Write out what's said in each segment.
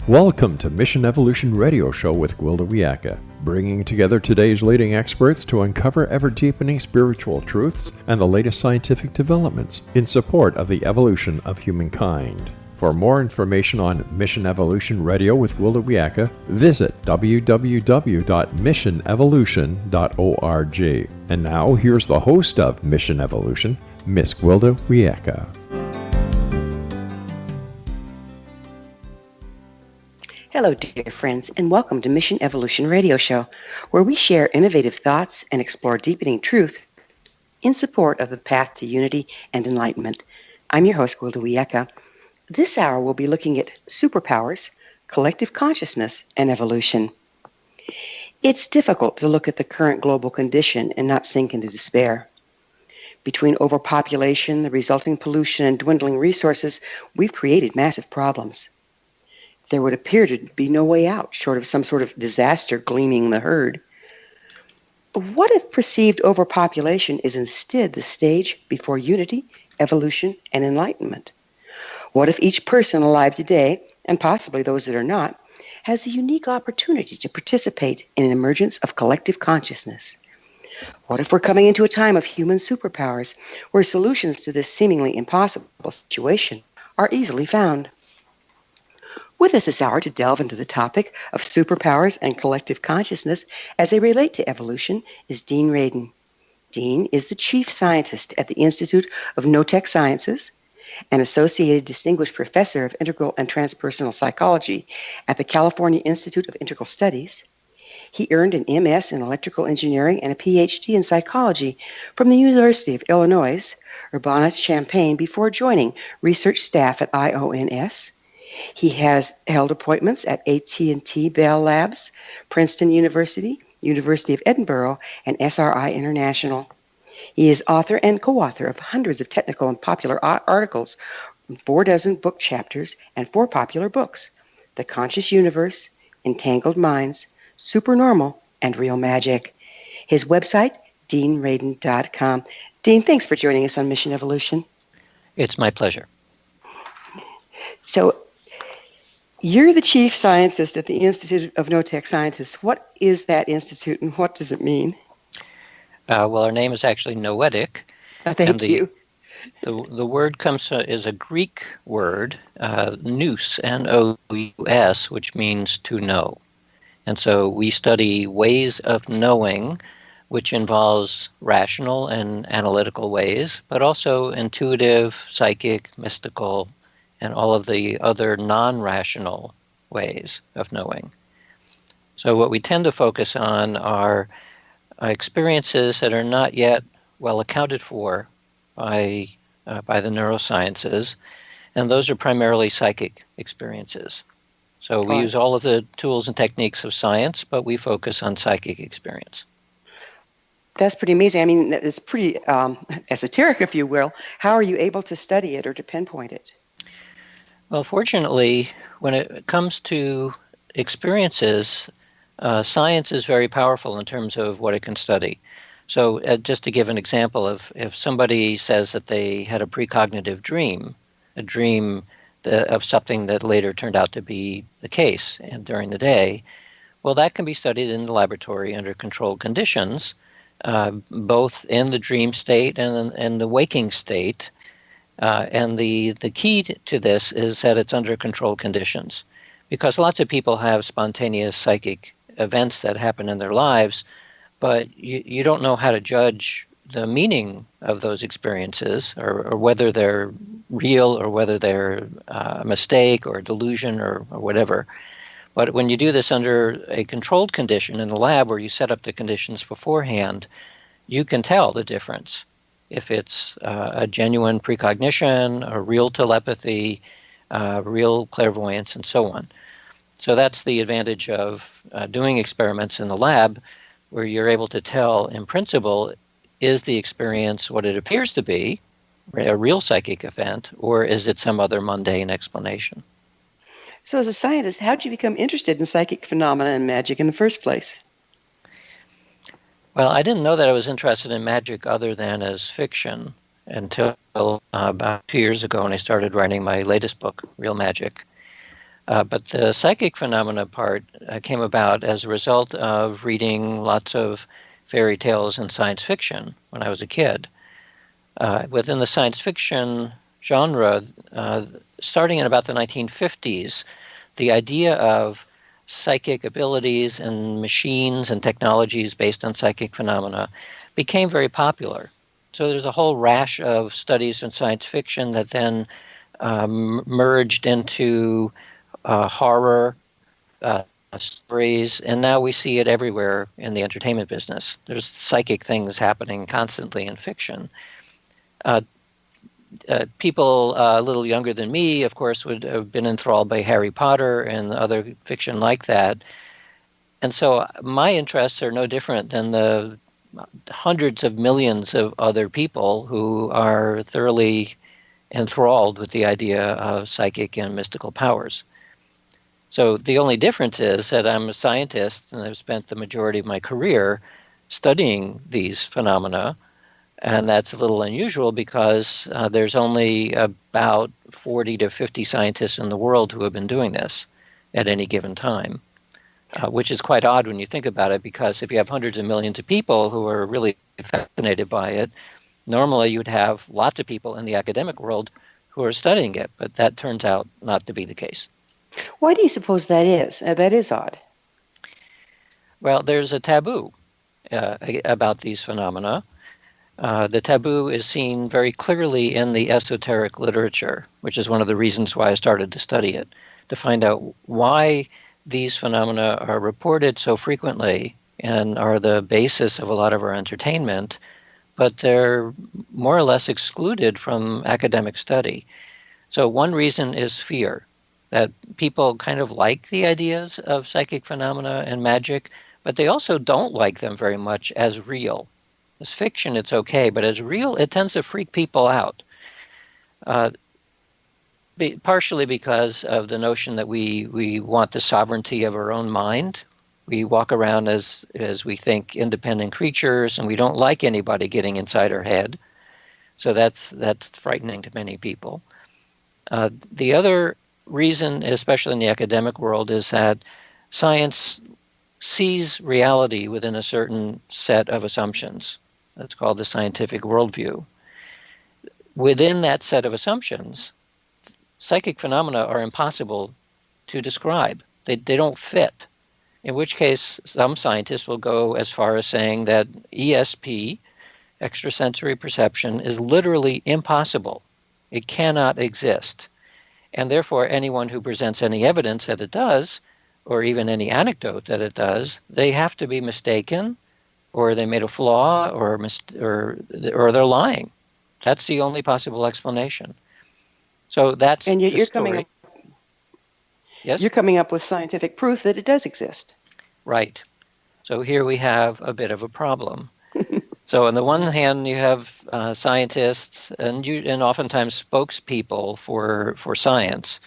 Welcome to Mission Evolution Radio Show with Gwilda Wiyaka, bringing together today's leading experts to uncover ever-deepening spiritual truths and the latest scientific developments in support of the evolution of humankind. For more information on Mission Evolution Radio with Gwilda Wiyaka, visit www.missionevolution.org. And now, here's the host of Mission Evolution, Miss Gwilda Wiyaka. Hello, dear friends, and welcome to Mission Evolution Radio Show, where we share innovative thoughts and explore deepening truth in support of the path to unity and enlightenment. I'm your host, Gwilda Wiyaka. This hour, we'll be looking at superpowers, collective consciousness, and evolution. It's difficult to look at the current global condition and not sink into despair. Between overpopulation, the resulting pollution, and dwindling resources, we've created massive problems. There would appear to be no way out, short of some sort of disaster gleaning the herd. But what if perceived overpopulation is instead the stage before unity, evolution, and enlightenment? What if each person alive today, and possibly those that are not, has a unique opportunity to participate in an emergence of collective consciousness? What if we're coming into a time of human superpowers, where solutions to this seemingly impossible situation are easily found? With us this hour to delve into the topic of superpowers and collective consciousness as they relate to evolution is Dean Radin. Dean is the chief scientist at the Institute of Noetic Sciences, an associated distinguished professor of integral and transpersonal psychology at the California Institute of Integral Studies. He earned an MS in electrical engineering and a PhD in psychology from the University of Illinois, Urbana-Champaign, before joining research staff at IONS. He has held appointments at AT&T Bell Labs, Princeton University, University of Edinburgh, and SRI International. He is author and co-author of hundreds of technical and popular articles, 46 book chapters, and 4 popular books: The Conscious Universe, Entangled Minds, Supernormal, and Real Magic. His website, deanradin.com. Dean, thanks for joining us on Mission Evolution. It's my pleasure. So, you're the chief scientist at the Institute of Noetic Sciences. What is that institute and what does it mean? Well, our name is actually Noetic. Thank you. The word is a Greek word, nous, N-O-U-S, which means to know. And so we study ways of knowing, which involves rational and analytical ways, but also intuitive, psychic, mystical, and all of the other non-rational ways of knowing. So what we tend to focus on are experiences that are not yet well accounted for by the neurosciences, and those are primarily psychic experiences. So we use all of the tools and techniques of science, but we focus on psychic experience. That's pretty amazing. I mean, it's pretty esoteric, if you will. How are you able to study it or to pinpoint it? Well, fortunately, when it comes to experiences, science is very powerful in terms of what it can study. So just to give an example of if somebody says that they had a precognitive dream, a dream of something that later turned out to be the case and during the day, well, that can be studied in the laboratory under controlled conditions, both in the dream state and in the waking state. And the key to this is that it's under controlled conditions, because lots of people have spontaneous psychic events that happen in their lives, but you don't know how to judge the meaning of those experiences or whether they're real or whether they're a mistake or a delusion or whatever. But when you do this under a controlled condition in the lab where you set up the conditions beforehand, you can tell the difference. If it's a genuine precognition, a real telepathy, real clairvoyance, and so on. So that's the advantage of doing experiments in the lab, where you're able to tell, in principle, is the experience what it appears to be, a real psychic event, or is it some other mundane explanation? So as a scientist, how did you become interested in psychic phenomena and magic in the first place? Well, I didn't know that I was interested in magic other than as fiction until about 2 years ago when I started writing my latest book, Real Magic. But the psychic phenomena part came about as a result of reading lots of fairy tales and science fiction when I was a kid. Within the science fiction genre, starting in about the 1950s, the idea of psychic abilities and machines and technologies based on psychic phenomena became very popular. So there's a whole rash of studies in science fiction that then merged into horror stories, and now we see it everywhere in the entertainment business. There's psychic things happening constantly in fiction. Uh, People a little younger than me, of course, would have been enthralled by Harry Potter and other fiction like that. And so my interests are no different than the hundreds of millions of other people who are thoroughly enthralled with the idea of psychic and mystical powers. So the only difference is that I'm a scientist and I've spent the majority of my career studying these phenomena. And that's a little unusual because there's only about 40 to 50 scientists in the world who have been doing this at any given time, which is quite odd when you think about it, because if you have hundreds of millions of people who are really fascinated by it, normally you would have lots of people in the academic world who are studying it, but that turns out not to be the case. Why do you suppose that is? That is odd. Well, there's a taboo about these phenomena. The taboo is seen very clearly in the esoteric literature, which is one of the reasons why I started to study it, to find out why these phenomena are reported so frequently and are the basis of a lot of our entertainment, but they're more or less excluded from academic study. So one reason is fear, that people kind of like the ideas of psychic phenomena and magic, but they also don't like them very much as real. As fiction, it's okay, but as real, it tends to freak people out. Partially because of the notion that we want the sovereignty of our own mind. We walk around as we think independent creatures, and we don't like anybody getting inside our head. So that's frightening to many people. The other reason, especially in the academic world, is that science sees reality within a certain set of assumptions. That's called the scientific worldview. Within that set of assumptions, psychic phenomena are impossible to describe. They don't fit. In which case, some scientists will go as far as saying that ESP, extrasensory perception, is literally impossible. It cannot exist. And therefore, anyone who presents any evidence that it does, or even any anecdote that it does, they have to be mistaken, or they made a flaw, or they're lying. That's the only possible explanation. So that's and yet the you're story. coming up, Yes? You're coming up with scientific proof that it does exist. Right. So here we have a bit of a problem. So on the one hand, you have scientists and oftentimes spokespeople for science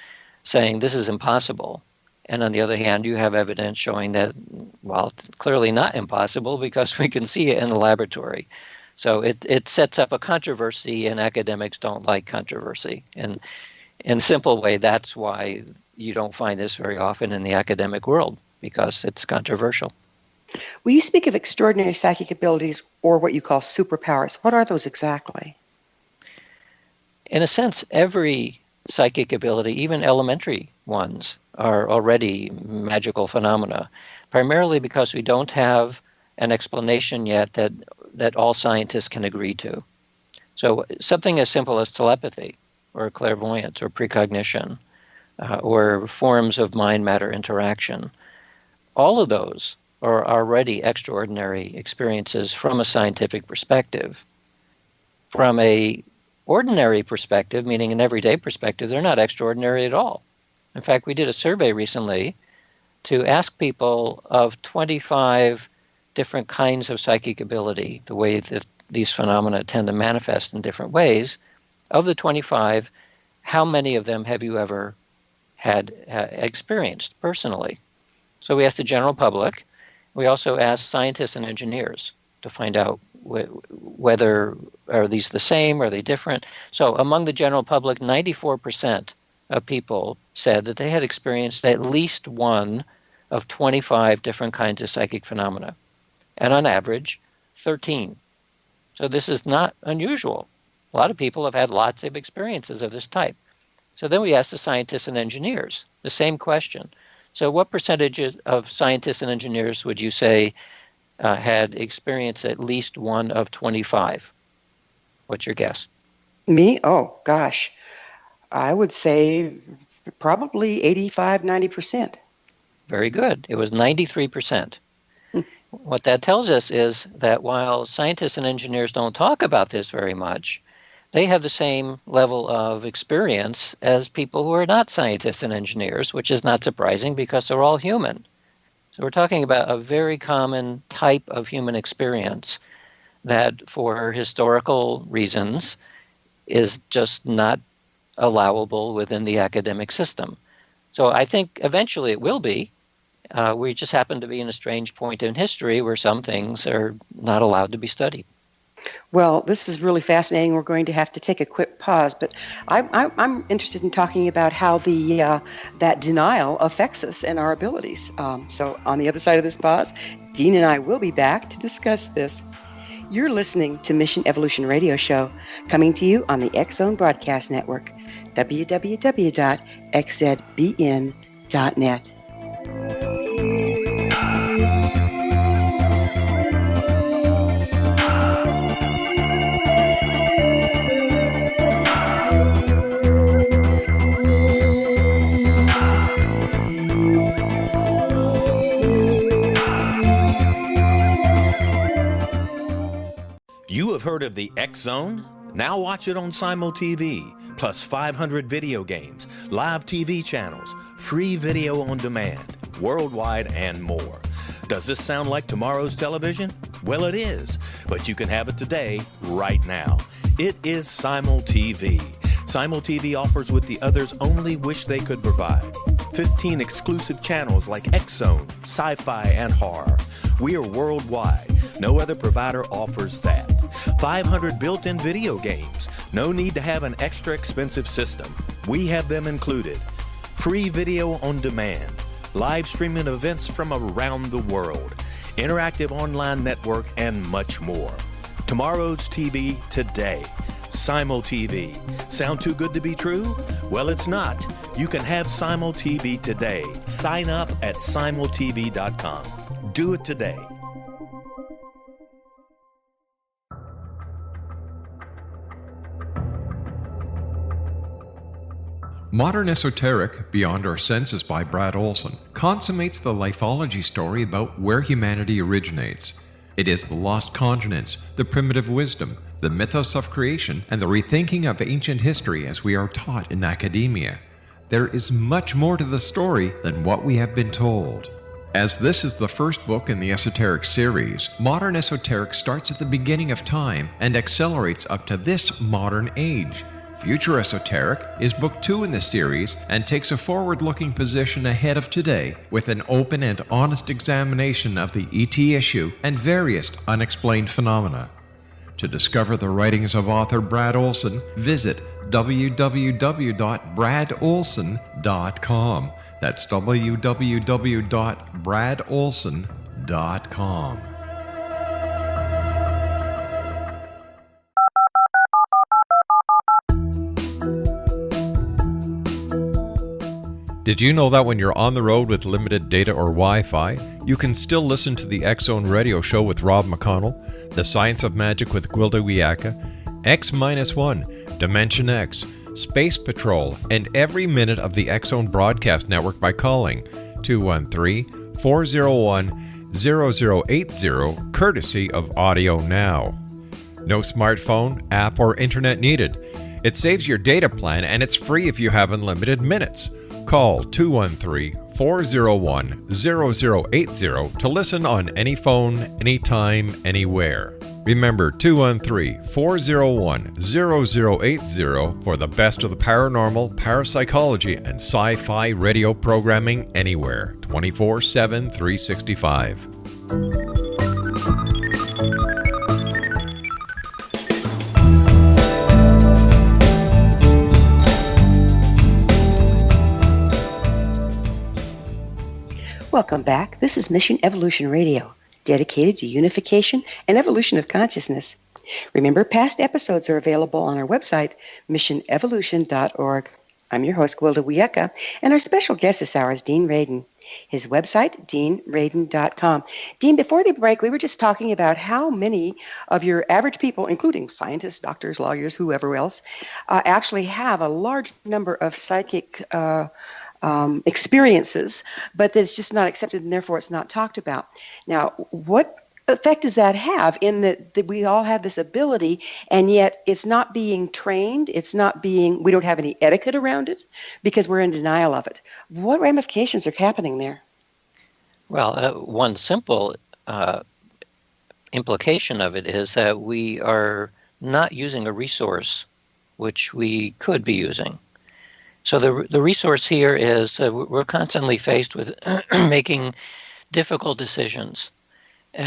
saying this is impossible. And on the other hand, you have evidence showing that, well, it's clearly not impossible because we can see it in the laboratory. So it sets up a controversy, and academics don't like controversy. And in a simple way, that's why you don't find this very often in the academic world, because it's controversial. Well, you speak of extraordinary psychic abilities, or what you call superpowers. What are those exactly? In a sense, every psychic ability, even elementary ones, are already magical phenomena, primarily because we don't have an explanation yet that all scientists can agree to. So something as simple as telepathy or clairvoyance or precognition or forms of mind-matter interaction, all of those are already extraordinary experiences from a scientific perspective. From a ordinary perspective, meaning an everyday perspective, they're not extraordinary at all. In fact, we did a survey recently to ask people of 25 different kinds of psychic ability, the way that these phenomena tend to manifest in different ways. Of the 25, how many of them have you ever had experienced personally? So we asked the general public. We also asked scientists and engineers to find out whether are these the same, are they different. So among the general public, 94% of people said that they had experienced at least one of 25 different kinds of psychic phenomena, and on average, 13. So this is not unusual. A lot of people have had lots of experiences of this type. So then we asked the scientists and engineers the same question. So what percentage of scientists and engineers would you say had experienced at least one of 25? What's your guess? Me? Oh, gosh. I would say probably 85, 90%. Very good. It was 93%. What that tells us is that while scientists and engineers don't talk about this very much, they have the same level of experience as people who are not scientists and engineers, which is not surprising because they're all human. So we're talking about a very common type of human experience that, for historical reasons, is just not allowable within the academic system. So I think eventually it will be. We just happen to be in a strange point in history where some things are not allowed to be studied. Well, this is really fascinating. We're going to have to take a quick pause, but I'm interested in talking about how that denial affects us and our abilities. So on the other side of this pause, Dean and I will be back to discuss this. You're listening to Mission Evolution Radio Show, coming to you on the X-Zone Broadcast Network, www.xzbn.net. You have heard of the X-Zone? Now watch it on Simul TV, plus 500 video games, live TV channels, free video on demand, worldwide, and more. Does this sound like tomorrow's television? Well, it is, but you can have it today, right now. It is Simul TV. Simul TV offers what the others only wish they could provide. 15 exclusive channels like X-Zone, sci-fi, and horror. We are worldwide. No other provider offers that. 500 built-in video games. No need to have an extra expensive system. We have them included. Free video on demand. Live streaming events from around the world. Interactive online network, and much more. Tomorrow's TV today. Simul TV. Sound too good to be true? Well, it's not. You can have Simul TV today. Sign up at simultv.com. Do it today. Modern Esoteric, Beyond Our Senses by Brad Olson, consummates the lifeology story about where humanity originates. It is the lost continents, the primitive wisdom, the mythos of creation, and the rethinking of ancient history as we are taught in academia. There is much more to the story than what we have been told. As this is the first book in the Esoteric series, Modern Esoteric starts at the beginning of time and accelerates up to this modern age. Future Esoteric is book 2 in the series and takes a forward-looking position ahead of today with an open and honest examination of the ET issue and various unexplained phenomena. To discover the writings of author Brad Olson, visit www.bradolson.com. That's www.bradolson.com. Did you know that when you're on the road with limited data or Wi-Fi, you can still listen to the X-Zone Radio Show with Rob McConnell, The Science of Magic with Gwilda Wiyaka, X-1, Dimension X, Space Patrol, and every minute of the X-Zone Broadcast Network by calling 213-401-0080, courtesy of Audio Now. No smartphone, app, or internet needed. It saves your data plan and it's free if you have unlimited minutes. Call 213-401-0080 to listen on any phone, anytime, anywhere. Remember 213-401-0080 for the best of the paranormal, parapsychology, and sci-fi radio programming anywhere, 24/7, 365. Welcome back. This is Mission Evolution Radio, dedicated to unification and evolution of consciousness. Remember, past episodes are available on our website, missionevolution.org. I'm your host, Gwilda Wiyaka, and our special guest this hour is Dean Radin. His website, deanradin.com. Dean, before the break, we were just talking about how many of your average people, including scientists, doctors, lawyers, whoever else, actually have a large number of psychic experiences, but that it's just not accepted and therefore it's not talked about. Now, what effect does that have in that we all have this ability and yet it's not being trained, we don't have any etiquette around it because we're in denial of it? What ramifications are happening there? Well, one simple implication of it is that we are not using a resource which we could be using. So the resource here is we're constantly faced with making difficult decisions,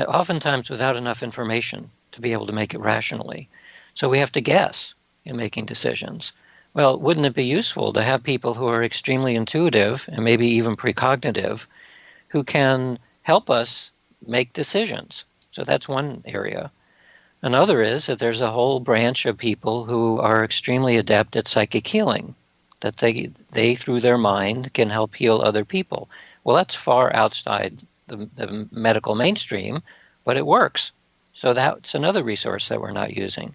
oftentimes without enough information to be able to make it rationally. So we have to guess in making decisions. Well, wouldn't it be useful to have people who are extremely intuitive and maybe even precognitive who can help us make decisions? So that's one area. Another is that there's a whole branch of people who are extremely adept at psychic healing, that they through their mind can help heal other people. Well, that's far outside the medical mainstream, but it works. So that's another resource that we're not using.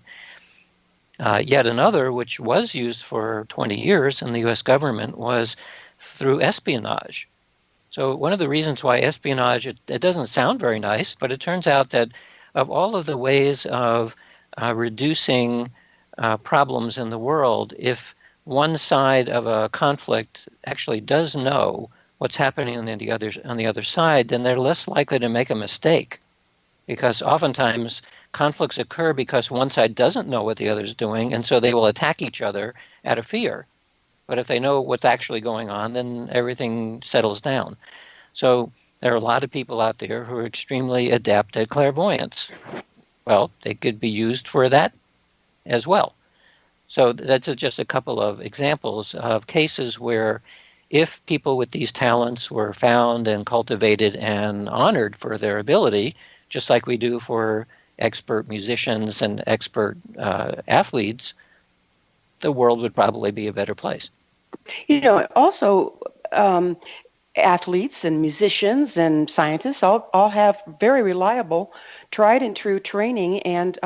Yet another, which was used for 20 years in the U.S. government, was through espionage. So one of the reasons why espionage, it doesn't sound very nice, but it turns out that of all of the ways of reducing problems in the world, if one side of a conflict actually does know what's happening on the other side, then they're less likely to make a mistake. Because oftentimes conflicts occur because one side doesn't know what the other's doing, and so they will attack each other out of fear. But if they know what's actually going on, then everything settles down. So there are a lot of people out there who are extremely adept at clairvoyance. Well, they could be used for that as well. So that's just a couple of examples of cases where if people with these talents were found and cultivated and honored for their ability, just like we do for expert musicians and expert athletes, the world would probably be a better place. You know, also athletes and musicians and scientists all have very reliable, tried and true training, and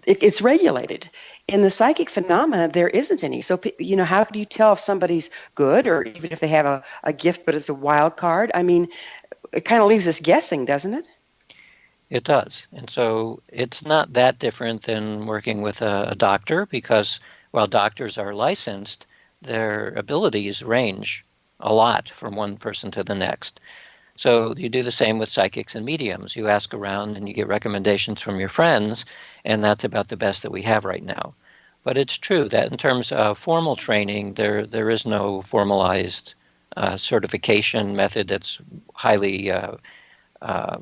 it's regulated. In the psychic phenomena, there isn't any. So, you know, how do you tell if somebody's good, or even if they have a gift but it's a wild card? I mean, it kind of leaves us guessing, doesn't it? It does. And so it's not that different than working with a doctor, because while doctors are licensed, their abilities range a lot from one person to the next. So you do the same with psychics and mediums. You ask around and you get recommendations from your friends, and that's about the best that we have right now. But it's true that in terms of formal training, there is no formalized certification method that's highly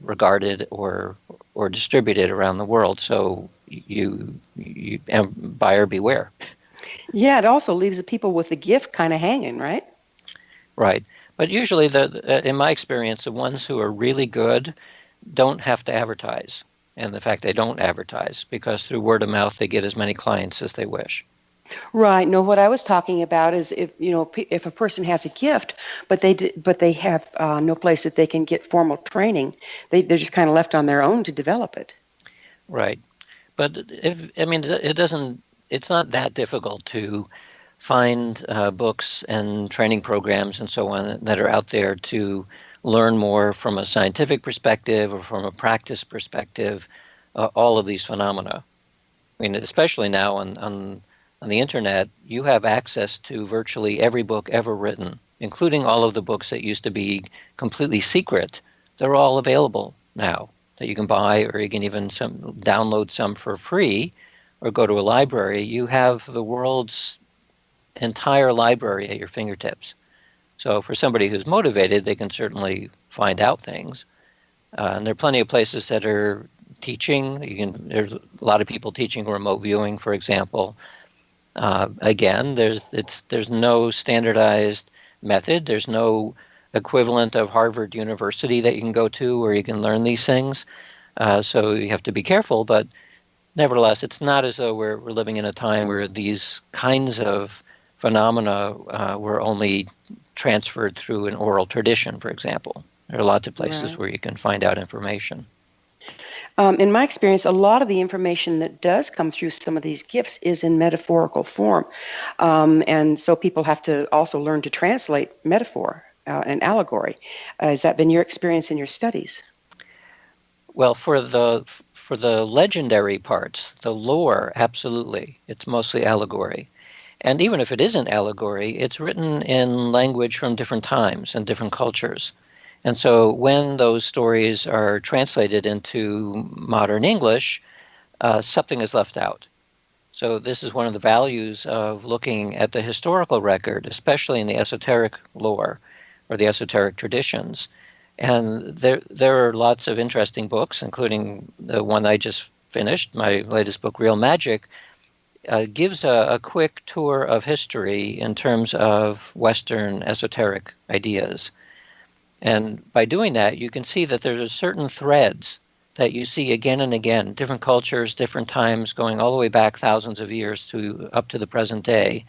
regarded or distributed around the world. So you buyer beware. Yeah, it also leaves the people with the gift kind of hanging, right? Right. But usually, in my experience, the ones who are really good don't have to advertise. And the fact they don't advertise, because through word of mouth, they get as many clients as they wish. Right. No, what I was talking about is if a person has a gift, but they have no place that they can get formal training, they're just kind of left on their own to develop it. Right. But it's not that difficult to find books and training programs and so on that are out there to learn more from a scientific perspective or from a practice perspective, all of these phenomena. I mean, especially now on the internet, you have access to virtually every book ever written, including all of the books that used to be completely secret. They're all available now that you can buy, or you can even download some for free or go to a library. You have the world's entire library at your fingertips. So for somebody who's motivated, they can certainly find out things. And there are plenty of places that are teaching. There's a lot of people teaching remote viewing, for example. Again, there's no standardized method. There's no equivalent of Harvard University that you can go to where you can learn these things. So you have to be careful, but nevertheless, it's not as though we're living in a time where these kinds of phenomena were only transferred through an oral tradition, for example. There are lots of places Right. where you can find out information. In my experience, a lot of the information that does come through some of these gifts is in metaphorical form. And so people have to also learn to translate metaphor and allegory. Has that been your experience in your studies? Well, for the legendary parts, the lore, absolutely. It's mostly allegory. And even if it isn't allegory, it's written in language from different times and different cultures. And so when those stories are translated into modern English, something is left out. So this is one of the values of looking at the historical record, especially in the esoteric lore or the esoteric traditions. And there are lots of interesting books, including the one I just finished, my latest book, Real Magic, gives a quick tour of history in terms of Western esoteric ideas. And by doing that, you can see that there's certain threads that you see again and again, different cultures, different times, going all the way back thousands of years to up to the present day.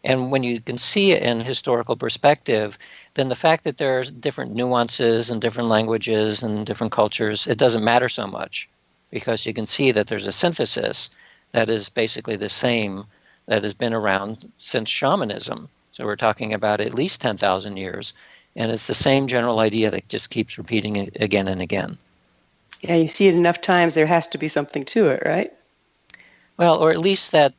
And when you can see it in historical perspective, then the fact that there's different nuances and different languages and different cultures, it doesn't matter so much because you can see that there's a synthesis that is basically the same that has been around since shamanism. So we're talking about at least 10,000 years. And it's the same general idea that just keeps repeating it again and again. Yeah, you see it enough times, there has to be something to it, right? Well, or at least that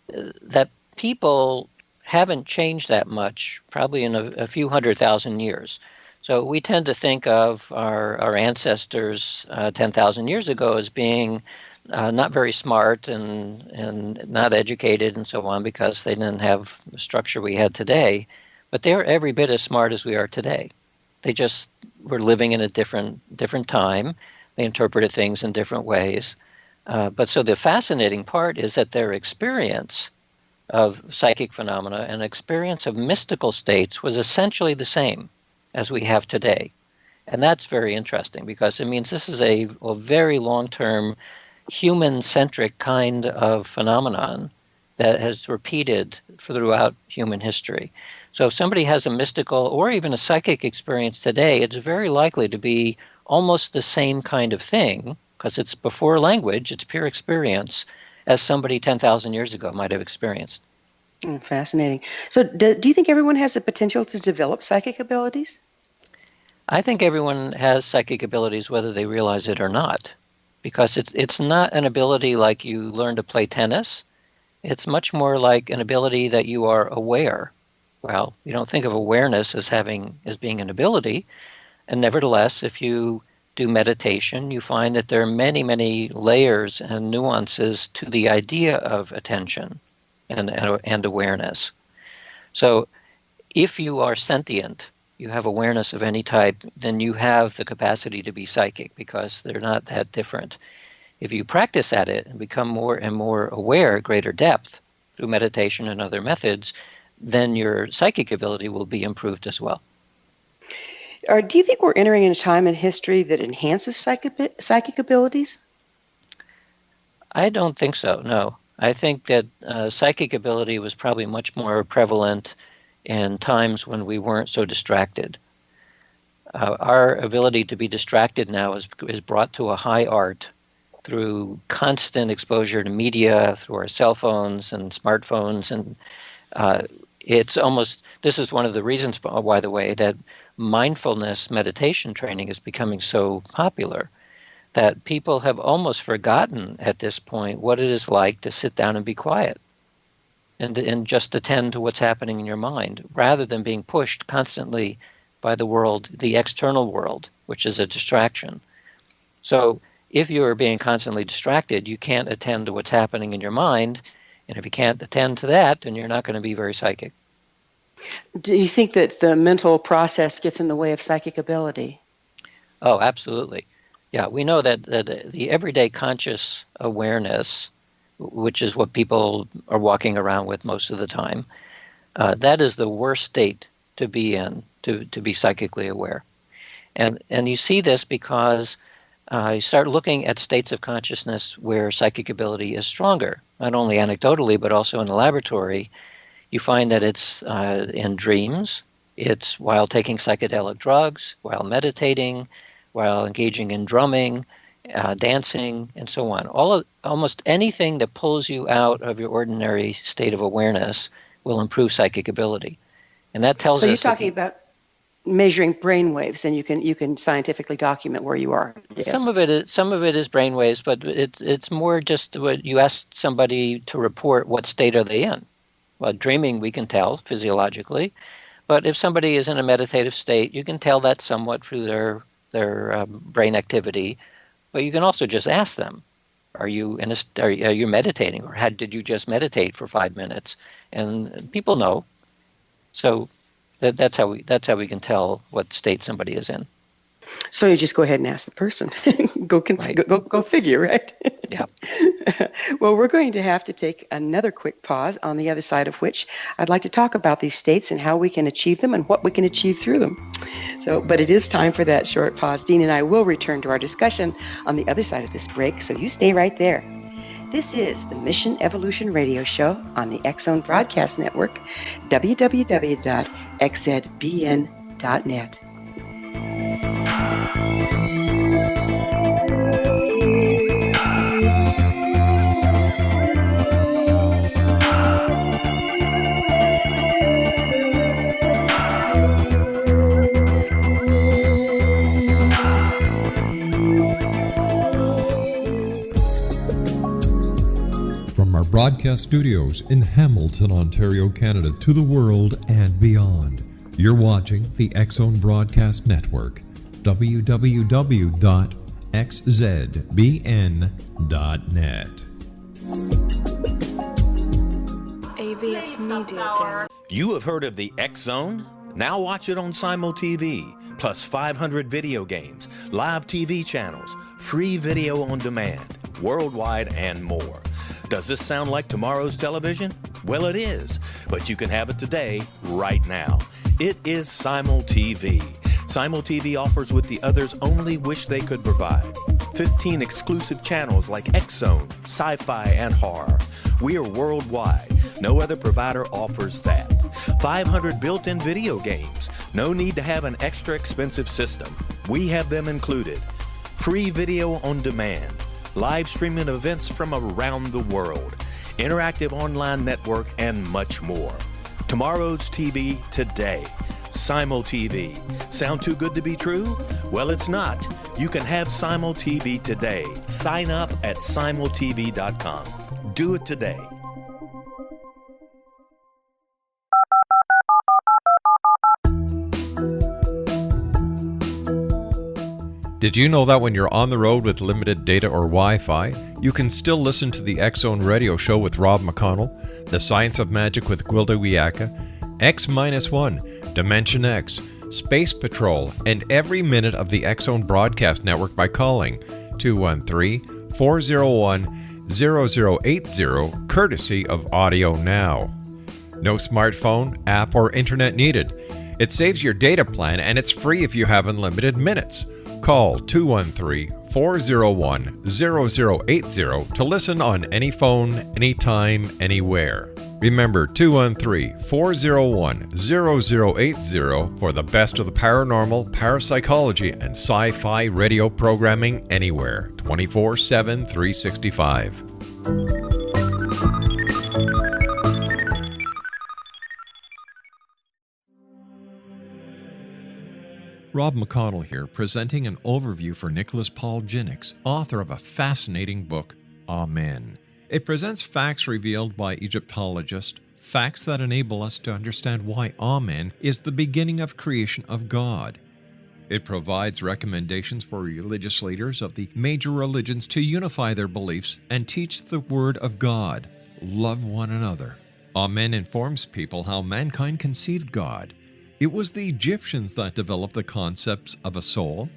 that people haven't changed that much, probably in a few 100,000 years. So we tend to think of our ancestors 10,000 years ago as being not very smart and not educated and so on because they didn't have the structure we had today. But they're every bit as smart as we are today. They just were living in a different time. They interpreted things in different ways. But so the fascinating part is that their experience of psychic phenomena and experience of mystical states was essentially the same as we have today. And that's very interesting because it means this is a very long-term human-centric kind of phenomenon that has repeated throughout human history. So if somebody has a mystical or even a psychic experience today, it's very likely to be almost the same kind of thing because it's before language, it's pure experience, as somebody 10,000 years ago might have experienced. Fascinating. So do you think everyone has the potential to develop psychic abilities? I think everyone has psychic abilities whether they realize it or not, because it's not an ability like you learn to play tennis. It's much more like an ability that you are aware. Well, you don't think of awareness as being an ability, and nevertheless, if you do meditation, you find that there are many, many layers and nuances to the idea of attention and awareness. So if you are sentient, you have awareness of any type, then you have the capacity to be psychic because they're not that different. If you practice at it and become more and more aware at greater depth through meditation and other methods, then your psychic ability will be improved as well. Or do you think we're entering a time in history that enhances psychic abilities? I don't think so, no. I think that psychic ability was probably much more prevalent in times when we weren't so distracted. Our ability to be distracted now is brought to a high art through constant exposure to media, through our cell phones and smartphones. And this is one of the reasons, by the way, that mindfulness meditation training is becoming so popular, that people have almost forgotten at this point what it is like to sit down and be quiet and just attend to what's happening in your mind, rather than being pushed constantly by the world, the external world, which is a distraction. So if you are being constantly distracted, you can't attend to what's happening in your mind. And if you can't attend to that, then you're not going to be very psychic. Do you think that the mental process gets in the way of psychic ability? Oh, absolutely. Yeah, we know that the everyday conscious awareness, which is what people are walking around with most of the time, that is the worst state to be in, to be psychically aware. And you see this because you start looking at states of consciousness where psychic ability is stronger, not only anecdotally, but also in the laboratory. You find that it's in dreams, it's while taking psychedelic drugs, while meditating, while engaging in drumming, dancing, and so on. Almost anything that pulls you out of your ordinary state of awareness will improve psychic ability. And that tells us... So you're talking about measuring brain waves, and you can scientifically document where you are. Yes. Some of it is brain waves, but it's more just what you ask somebody to report what state are they in. Well, dreaming we can tell physiologically, but if somebody is in a meditative state, you can tell that somewhat through their brain activity. But you can also just ask them, are you meditating, or did you just meditate for 5 minutes? And people know. So that's how we can tell what state somebody is in. So you just go ahead and ask the person. Go figure, right? Yeah. Well, we're going to have to take another quick pause, on the other side of which I'd like to talk about these states and how we can achieve them and what we can achieve through them. But it is time for that short pause. Dean and I will return to our discussion on the other side of this break, so you stay right there. This is the Mission Evolution Radio Show on the X-Zone Broadcast Network, www.xzbn.net. From our broadcast studios in Hamilton, Ontario, Canada, to the world and beyond, you're watching the X-Zone Broadcast Network, www.xzbn.net. AVS Media Den. You have heard of the X-Zone? Now watch it on Simul TV, plus 500 video games, live TV channels, free video on demand, worldwide, and more. Does this sound like tomorrow's television? Well, it is, but you can have it today, right now. It is Simul TV. Simul TV offers what the others only wish they could provide. 15 exclusive channels like X-Zone, sci-fi, and horror. We are worldwide. No other provider offers that. 500 built-in video games. No need to have an extra expensive system. We have them included. Free video on demand. Live streaming events from around the world, interactive online network, and much more. Tomorrow's TV today. Simul TV. Sound too good to be true? Well, it's not. You can have Simul TV today. Sign up at simultv.com. Do it today. Did you know that when you're on the road with limited data or Wi-Fi, you can still listen to the X-Zone Radio Show with Rob McConnell, The Science of Magic with Gwilda Wiyaka, X-1, Dimension X, Space Patrol, and every minute of the X-Zone Broadcast Network by calling 213-401-0080, courtesy of Audio Now. No smartphone, app, or internet needed. It saves your data plan, and it's free if you have unlimited minutes. Call 213-401-0080 to listen on any phone, anytime, anywhere. Remember 213-401-0080 for the best of the paranormal, parapsychology, and sci-fi radio programming anywhere, 24/7, 365. Rob McConnell here, presenting an overview for Nicholas Paul Jennings, author of a fascinating book, Amen. It presents facts revealed by Egyptologists, facts that enable us to understand why Amen is the beginning of creation of God. It provides recommendations for religious leaders of the major religions to unify their beliefs and teach the Word of God. Love one another. Amen informs people how mankind conceived God. It was the Egyptians that developed the concepts of a soul,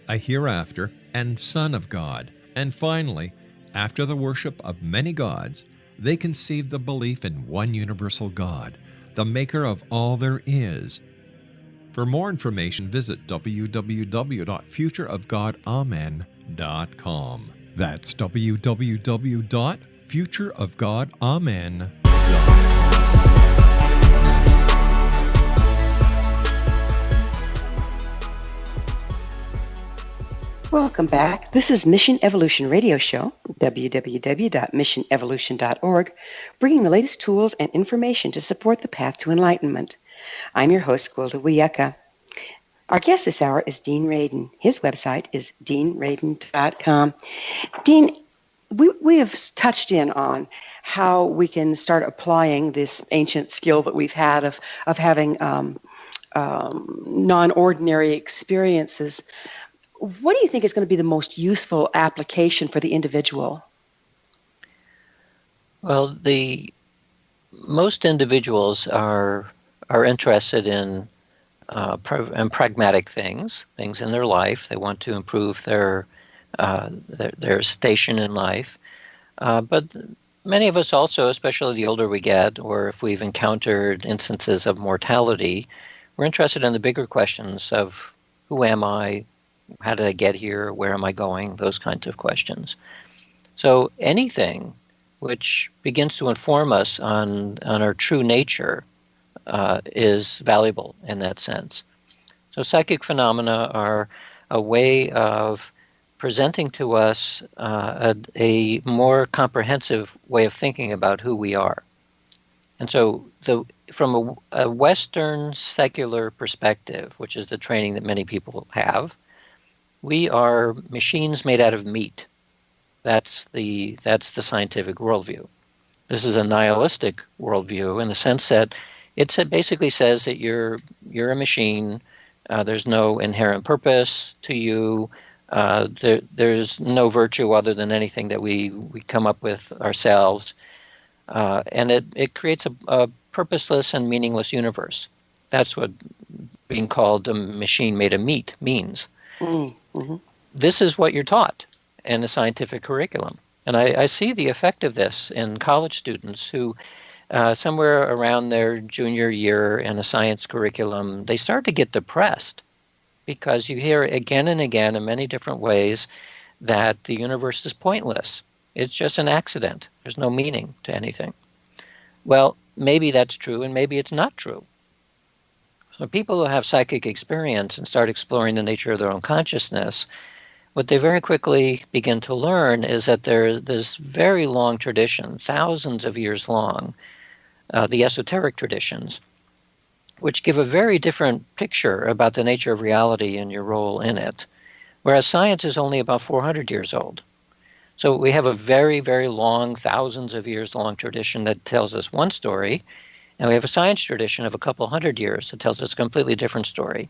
a hereafter, and Son of God. And finally, after the worship of many gods, they conceived the belief in one universal God, the maker of all there is. For more information, visit www.futureofgodamen.com. That's www.futureofgodamen.com. Welcome back. This is Mission Evolution Radio Show, www.missionevolution.org, bringing the latest tools and information to support the path to enlightenment. I'm your host, Gwilda Wiyaka. Our guest this hour is Dean Radin. His website is deanradin.com. Dean, we have touched in on how we can start applying this ancient skill that we've had of having non-ordinary experiences. What do you think is going to be the most useful application for the individual? Well, most individuals are interested in pragmatic things in their life. They want to improve their station in life. But many of us also, especially the older we get, or if we've encountered instances of mortality, we're interested in the bigger questions of who am I? How did I get here? Where am I going? Those kinds of questions. So anything which begins to inform us on our true nature is valuable in that sense. So psychic phenomena are a way of presenting to us a more comprehensive way of thinking about who we are. And so from a Western secular perspective, which is the training that many people have, we are machines made out of meat. That's the scientific worldview. This is a nihilistic worldview in the sense that it basically says that you're a machine. There's no inherent purpose to you. There's no virtue other than anything that we come up with ourselves. And it creates a purposeless and meaningless universe. That's what being called a machine made of meat means. Mm-hmm. This is what you're taught in the scientific curriculum. And I see the effect of this in college students who, somewhere around their junior year in a science curriculum, they start to get depressed because you hear again and again in many different ways that the universe is pointless. It's just an accident. There's no meaning to anything. Well, maybe that's true and maybe it's not true. So people who have psychic experience and start exploring the nature of their own consciousness, what they very quickly begin to learn is that there's this very long tradition, thousands of years long, the esoteric traditions, which give a very different picture about the nature of reality and your role in it, whereas science is only about 400 years old. So we have a very, very long, thousands of years long tradition that tells us one story, and we have a science tradition of a couple hundred years that tells us a completely different story.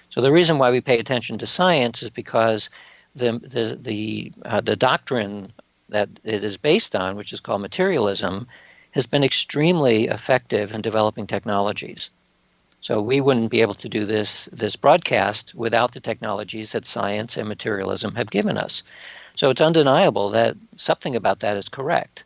So the reason why we pay attention to science is because the doctrine that it is based on, which is called materialism, has been extremely effective in developing technologies. So we wouldn't be able to do this broadcast without the technologies that science and materialism have given us. So it's undeniable that something about that is correct.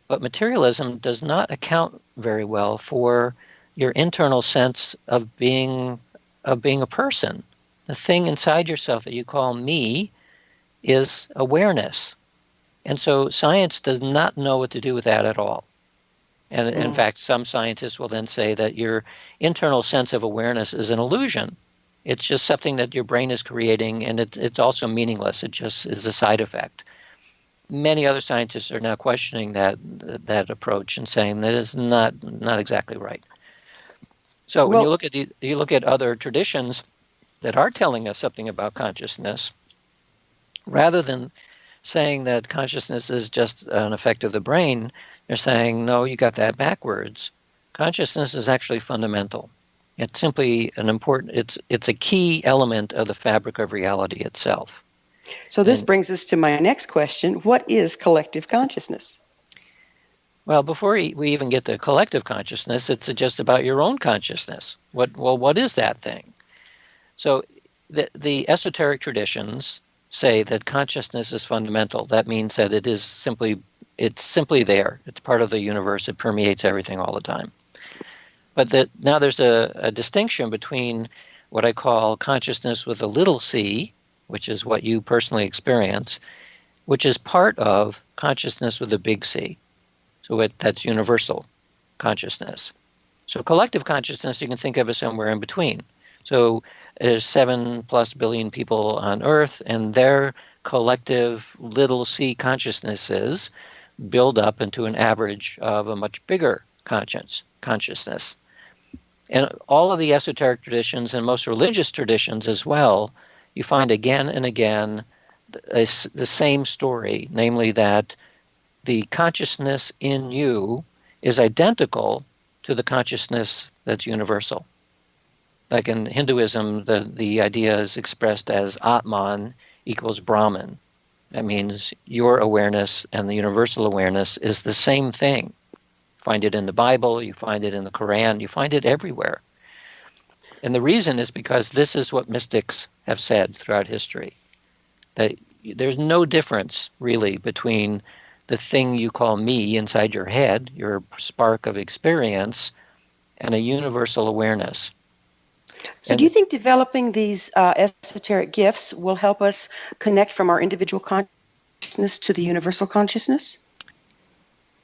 But materialism does not account very well for your internal sense of being a person. The thing inside yourself that you call me is awareness. And so science does not know what to do with that at all. And in fact, some scientists will then say that your internal sense of awareness is an illusion. It's just something that your brain is creating, and it's also meaningless. It just is a side effect. Many other scientists are now questioning that approach and saying that is not exactly right. So when you look at other traditions that are telling us something about consciousness, rather than saying that consciousness is just an effect of the brain, they're saying, no, you got that backwards. Consciousness is actually fundamental. It's simply it's a key element of the fabric of reality itself. So this brings us to my next question. What is collective consciousness? Well, before we even get to collective consciousness, it's just about your own consciousness. What is that thing? So the esoteric traditions say that consciousness is fundamental. That means that it's simply there. It's part of the universe. It permeates everything all the time. But now there's a distinction between what I call consciousness with a little c, which is what you personally experience, which is part of consciousness with a big C. So that's universal consciousness. So collective consciousness you can think of as somewhere in between. So there's 7+ billion people on Earth, and their collective little c consciousnesses build up into an average of a much bigger consciousness. And all of the esoteric traditions and most religious traditions as well, you find again and again the same story, namely that the consciousness in you is identical to the consciousness that's universal. Like in Hinduism, the idea is expressed as Atman equals Brahman. That means your awareness and the universal awareness is the same thing. You find it in the Bible, you find it in the Quran, you find it everywhere. And the reason is because this is what mystics have said throughout history, that there's no difference really between the thing you call me inside your head, your spark of experience, and a universal awareness. So do you think developing these esoteric gifts will help us connect from our individual consciousness to the universal consciousness?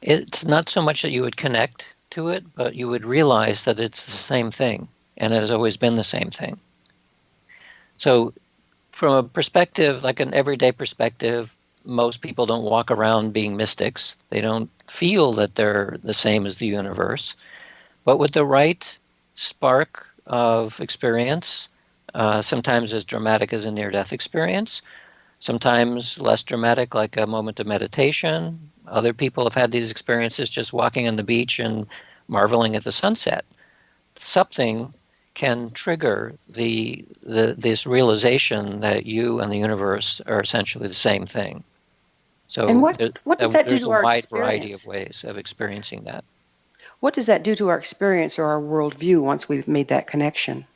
It's not so much that you would connect to it, but you would realize that it's the same thing, and it has always been the same thing. So from a perspective, like an everyday perspective, most people don't walk around being mystics. They don't feel that they're the same as the universe. But with the right spark of experience, sometimes as dramatic as a near-death experience, sometimes less dramatic, like a moment of meditation. Other people have had these experiences just walking on the beach and marveling at the sunset. Something can trigger this realization that you and the universe are essentially the same thing. So and what does that do to our experience? There's a wide variety of ways of experiencing that. What does that do to our experience or our worldview once we've made that connection?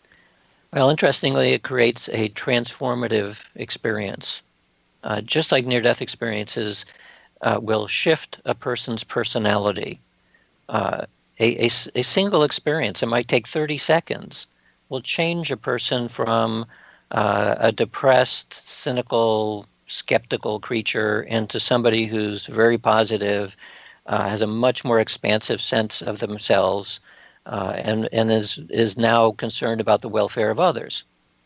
Well, interestingly, it creates a transformative experience. Just like near-death experiences will shift a person's personality. A single experience, it might take 30 seconds, will change a person from a depressed, cynical, skeptical creature into somebody who's very positive, has a much more expansive sense of themselves, and is now concerned about the welfare of others.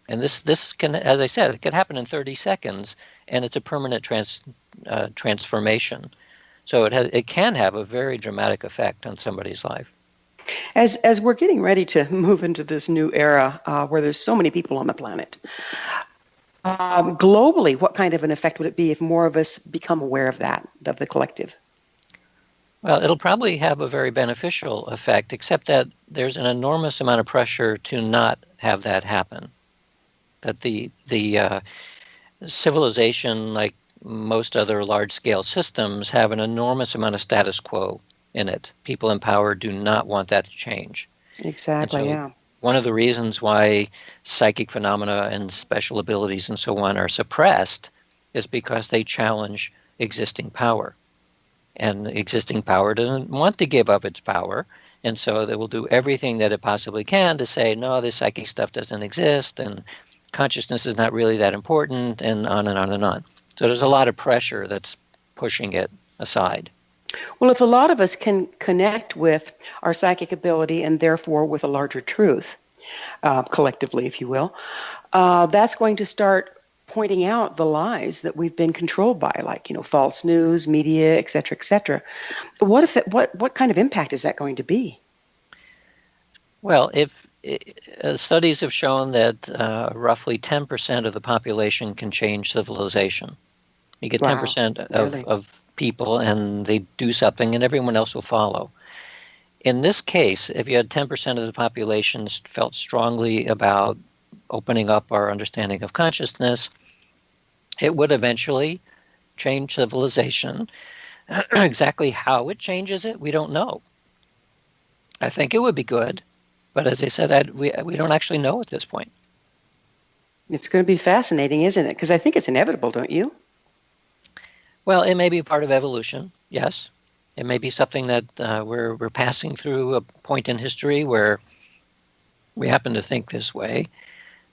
And this can, as I said, it can happen in 30 seconds, and it's a permanent transformation. So it can have a very dramatic effect on somebody's life. As we're getting ready to move into this new era where there's so many people on the planet, globally, what kind of an effect would it be if more of us become aware of that, of the collective? Well, it'll probably have a very beneficial effect, except that there's an enormous amount of pressure to not have that happen. That the civilization, like most other large-scale systems, have an enormous amount of status quo in it. People in power do not want that to change. Exactly, so yeah. One of the reasons why psychic phenomena and special abilities and so on are suppressed is because they challenge existing power. And existing power doesn't want to give up its power, and so they will do everything that it possibly can to say, no, this psychic stuff doesn't exist, and consciousness is not really that important, and on and on and on. So there's a lot of pressure that's pushing it aside. Well, if a lot of us can connect with our psychic ability and therefore with a larger truth, collectively, if you will, that's going to start pointing out the lies that we've been controlled by, like, false news, media, et cetera, what kind of impact is that going to be? Well, studies have shown that roughly 10% of the population can change civilization. You get 10% of people and they do something and everyone else will follow. In this case, if you had 10% of the population felt strongly about opening up our understanding of consciousness, it would eventually change civilization. Exactly how it changes it, we don't know. I think it would be good, but as I said, we don't actually know at this point. It's going to be fascinating, isn't it? Because I think it's inevitable, don't you? Well, it may be part of evolution, yes. It may be something that we're passing through a point in history where we happen to think this way.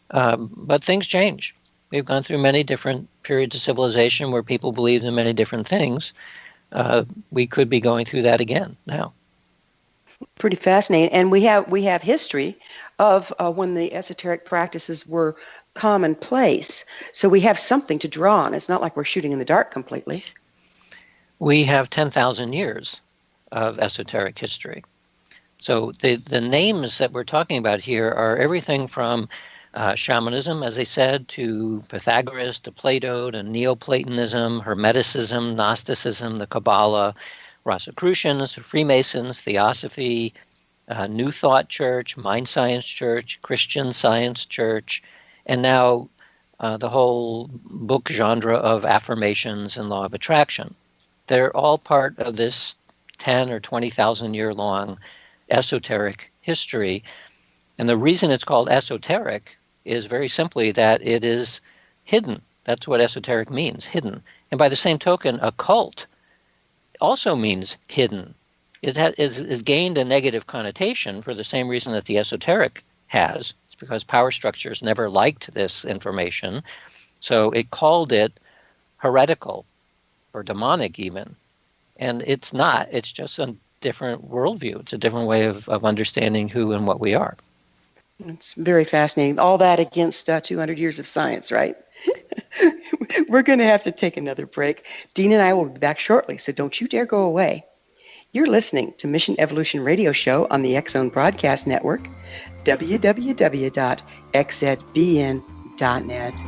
But things change. We've gone through many different periods of civilization where people believed in many different things. We could be going through that again now. Pretty fascinating. And we have history of when the esoteric practices were commonplace. So we have something to draw on. It's not like we're shooting in the dark completely. We have 10,000 years of esoteric history. So the names that we're talking about here are everything from shamanism, as I said, to Pythagoras, to Plato, to Neoplatonism, Hermeticism, Gnosticism, the Kabbalah, Rosicrucians, Freemasons, Theosophy, New Thought Church, Mind Science Church, Christian Science Church, and now the whole book genre of affirmations and law of attraction. They're all part of this 10 or 20,000 year long esoteric history. And the reason it's called esoteric is very simply that it is hidden. That's what esoteric means, hidden. And by the same token, occult also means hidden. It has gained a negative connotation for the same reason that the esoteric has. It's because power structures never liked this information. So it called it heretical or demonic even. And it's not. It's just a different worldview. It's a different way of understanding who and what we are. It's very fascinating. All that against 200 years of science, right? We're going to have to take another break. Dean and I will be back shortly, so don't you dare go away. You're listening to Mission Evolution Radio Show on the X Zone Broadcast Network, www.xzbn.net.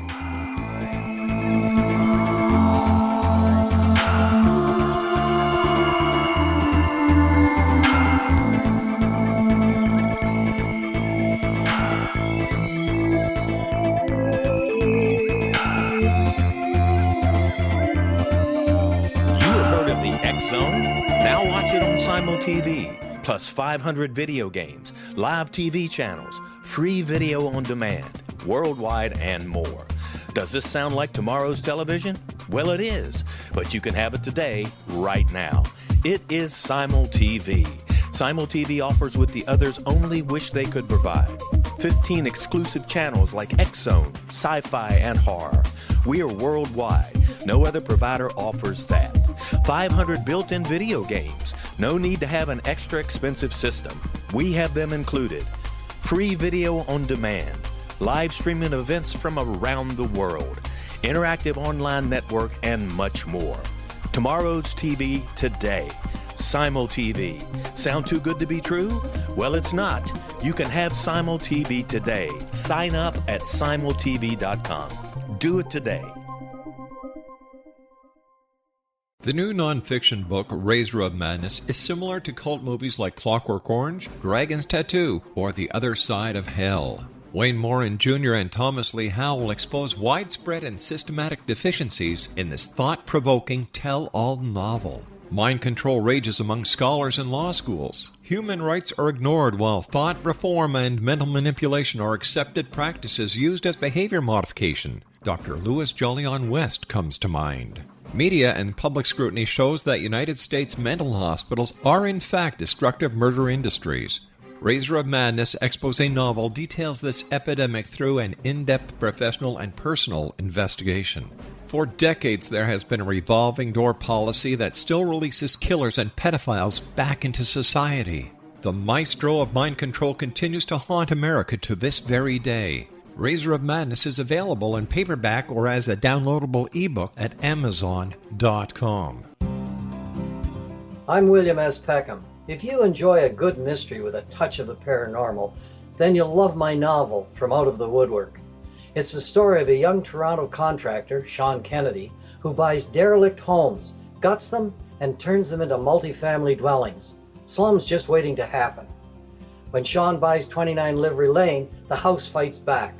Now watch it on Simul TV, plus 500 video games, live TV channels, free video on demand, worldwide, and more. Does this sound like tomorrow's television? Well, it is, but you can have it today, right now. It is Simul TV. Simul TV offers what the others only wish they could provide. 15 exclusive channels like X-Zone, Sci-Fi, and Horror. We are worldwide. No other provider offers that. 500 built-in video games. No need to have an extra expensive system. We have them included. Free video on demand. Live streaming events from around the world. Interactive online network, and much more. Tomorrow's TV today. Simul TV. Sound too good to be true? Well, it's not. You can have Simul TV today. Sign up at simultv.com. Do it today. The new nonfiction book, Razor of Madness, is similar to cult movies like Clockwork Orange, Dragon's Tattoo, or The Other Side of Hell. Wayne Morin Jr. and Thomas Lee Howe will expose widespread and systematic deficiencies in this thought-provoking tell-all novel. Mind control rages among scholars in law schools. Human rights are ignored while thought reform and mental manipulation are accepted practices used as behavior modification. Dr. Louis Jolyon West comes to mind. Media and public scrutiny shows that United States mental hospitals are in fact destructive murder industries. Razor of Madness expose novel details this epidemic through an in-depth professional and personal investigation. For decades, there has been a revolving door policy that still releases killers and pedophiles back into society. The maestro of mind control continues to haunt America to this very day. Razor of Madness is available in paperback or as a downloadable ebook at Amazon.com. I'm William S. Peckham. If you enjoy a good mystery with a touch of the paranormal, then you'll love my novel, From Out of the Woodwork. It's the story of a young Toronto contractor, Sean Kennedy, who buys derelict homes, guts them, and turns them into multifamily dwellings. Slums just waiting to happen. When Sean buys 29 Livery Lane, the house fights back.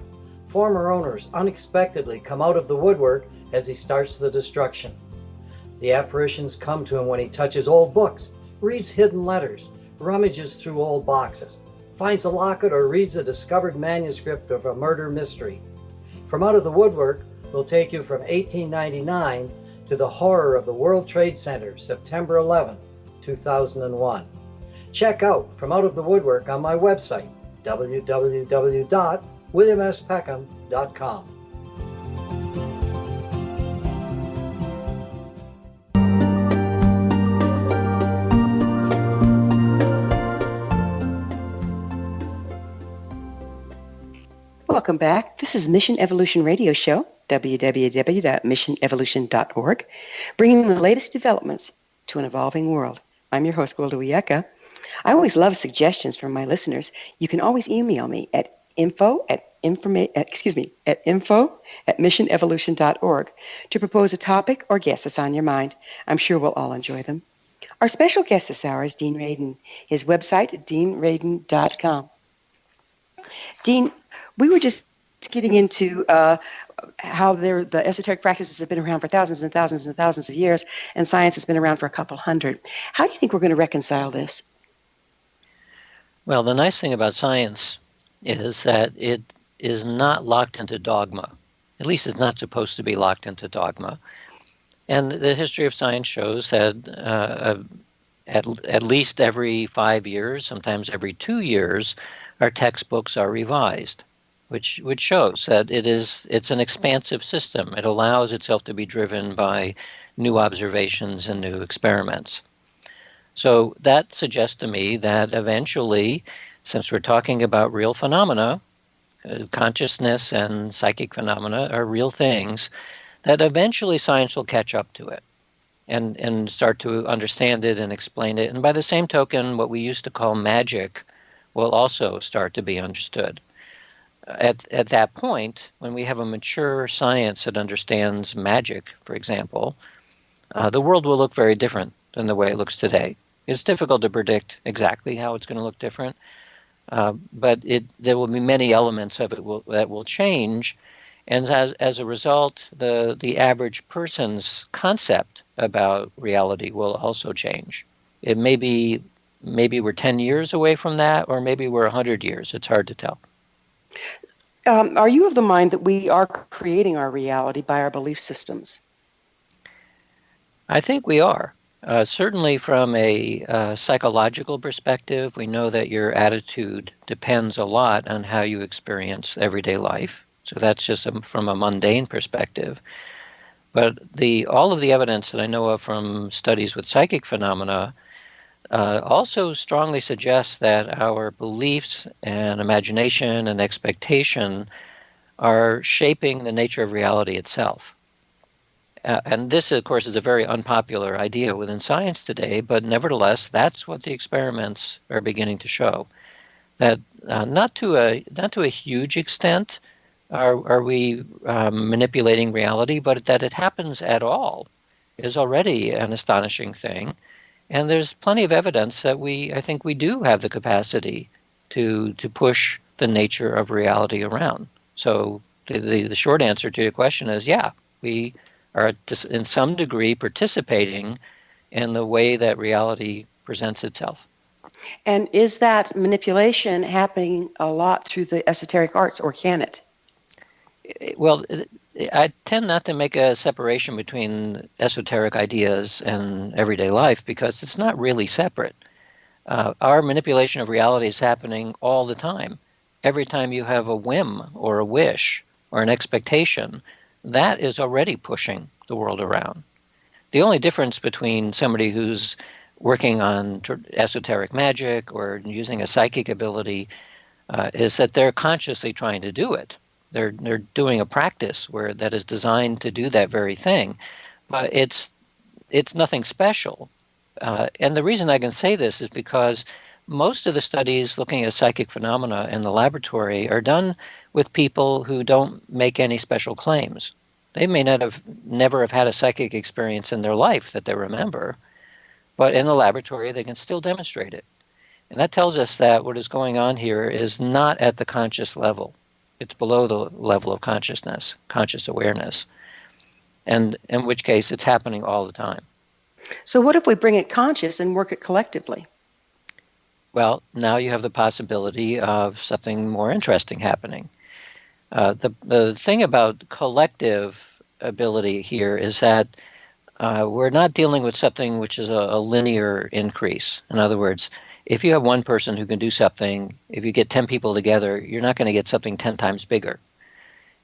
Former owners unexpectedly come out of the woodwork as he starts the destruction. The apparitions come to him when he touches old books, reads hidden letters, rummages through old boxes, finds a locket, or reads a discovered manuscript of a murder mystery. From Out of the Woodwork will take you from 1899 to the horror of the World Trade Center, September 11, 2001. Check out From Out of the Woodwork on my website, www.williamspeckham.com. Welcome back. This is Mission Evolution Radio Show, www.missionevolution.org, bringing the latest developments to an evolving world. I'm your host, Gwilda Wiyaka. I always love suggestions from my listeners. You can always email me at info@missionevolution.org to propose a topic or guest that's on your mind. I'm sure we'll all enjoy them. Our special guest this hour is Dean Radin. His website, deanradin.com. Dean, we were just getting into how the esoteric practices have been around for thousands and thousands and thousands of years, and science has been around for a couple hundred. How do you think we're going to reconcile this? Well, the nice thing about science is that it is not locked into dogma. At least it's not supposed to be locked into dogma. And the history of science shows that at least every 5 years, sometimes every 2 years, our textbooks are revised, which shows that it's an expansive system. It allows itself to be driven by new observations and new experiments. So that suggests to me that eventually, since we're talking about real phenomena, consciousness and psychic phenomena are real things, that eventually science will catch up to it and start to understand it and explain it. And by the same token, what we used to call magic will also start to be understood. At that point, when we have a mature science that understands magic, for example, the world will look very different than the way it looks today. It's difficult to predict exactly how it's going to look different, but there will be many elements of it that will change, and as a result, the average person's concept about reality will also change. It maybe we're 10 years away from that, or maybe we're 100 years. It's hard to tell. Are you of the mind that we are creating our reality by our belief systems? I think we are. Certainly from a psychological perspective, we know that your attitude depends a lot on how you experience everyday life. So that's just from a mundane perspective. But all of the evidence that I know of from studies with psychic phenomena also strongly suggests that our beliefs and imagination and expectation are shaping the nature of reality itself. And this, of course, is a very unpopular idea within science today, but nevertheless, that's what the experiments are beginning to show. That not to a huge extent are we manipulating reality, but that it happens at all is already an astonishing thing. And there's plenty of evidence that I think we do have the capacity to push the nature of reality around. So the short answer to your question is, yeah, we are in some degree participating in the way that reality presents itself. And is that manipulation happening a lot through the esoteric arts, or can it? Well, I tend not to make a separation between esoteric ideas and everyday life because it's not really separate. Our manipulation of reality is happening all the time. Every time you have a whim or a wish or an expectation, that is already pushing the world around. The only difference between somebody who's working on esoteric magic or using a psychic ability is that they're consciously trying to do it. They're doing a practice that is designed to do that very thing, but it's nothing special. And the reason I can say this is because most of the studies looking at psychic phenomena in the laboratory are done with people who don't make any special claims. They may never have had a psychic experience in their life that they remember, but in the laboratory they can still demonstrate it. And that tells us that what is going on here is not at the conscious level. It's below the level of consciousness, conscious awareness, and in which case it's happening all the time. So what if we bring it conscious and work it collectively? Well, now you have the possibility of something more interesting happening. The thing about collective ability here is that we're not dealing with something which is a linear increase. In other words, if you have one person who can do something, if you get 10 people together, you're not going to get something 10 times bigger.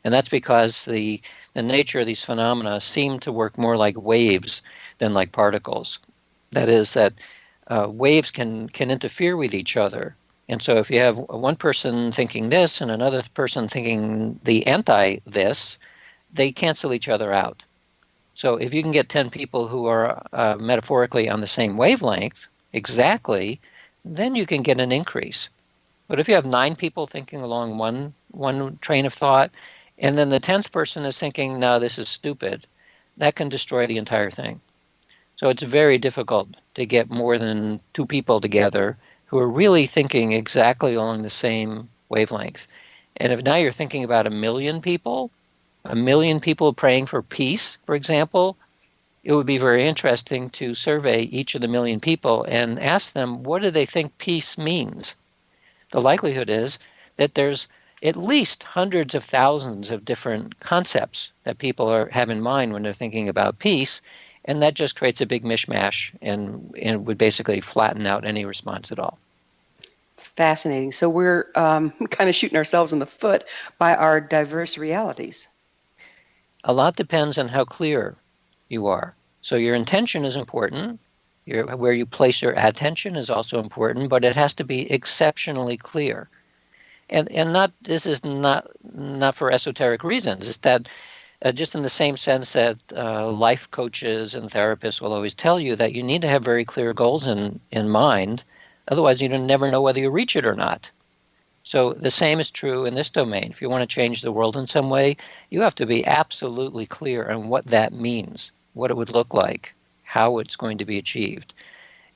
And that's because the nature of these phenomena seem to work more like waves than like particles. That is, that waves can interfere with each other. And so if you have one person thinking this and another person thinking the anti this, they cancel each other out. So if you can get 10 people who are metaphorically on the same wavelength, exactly, then you can get an increase. But if you have 9 people thinking along one train of thought, and then the 10th person is thinking, no, this is stupid, that can destroy the entire thing. So it's very difficult to get more than 2 people together who are really thinking exactly along the same wavelength. And if now you're thinking about 1,000,000 people, 1,000,000 people praying for peace, for example, it would be very interesting to survey each of the 1,000,000 people and ask them, what do they think peace means? The likelihood is that there's at least hundreds of thousands of different concepts that people have in mind when they're thinking about peace, and that just creates a big mishmash and would basically flatten out any response at all. Fascinating. So we're kind of shooting ourselves in the foot by our diverse realities. A lot depends on how clear you are. So your intention is important. Where you place your attention is also important, but it has to be exceptionally clear. And this is not for esoteric reasons. It's that just in the same sense that life coaches and therapists will always tell you that you need to have very clear goals in mind. Otherwise, you never know whether you reach it or not. So the same is true in this domain. If you want to change the world in some way, you have to be absolutely clear on what that means, what it would look like, how it's going to be achieved.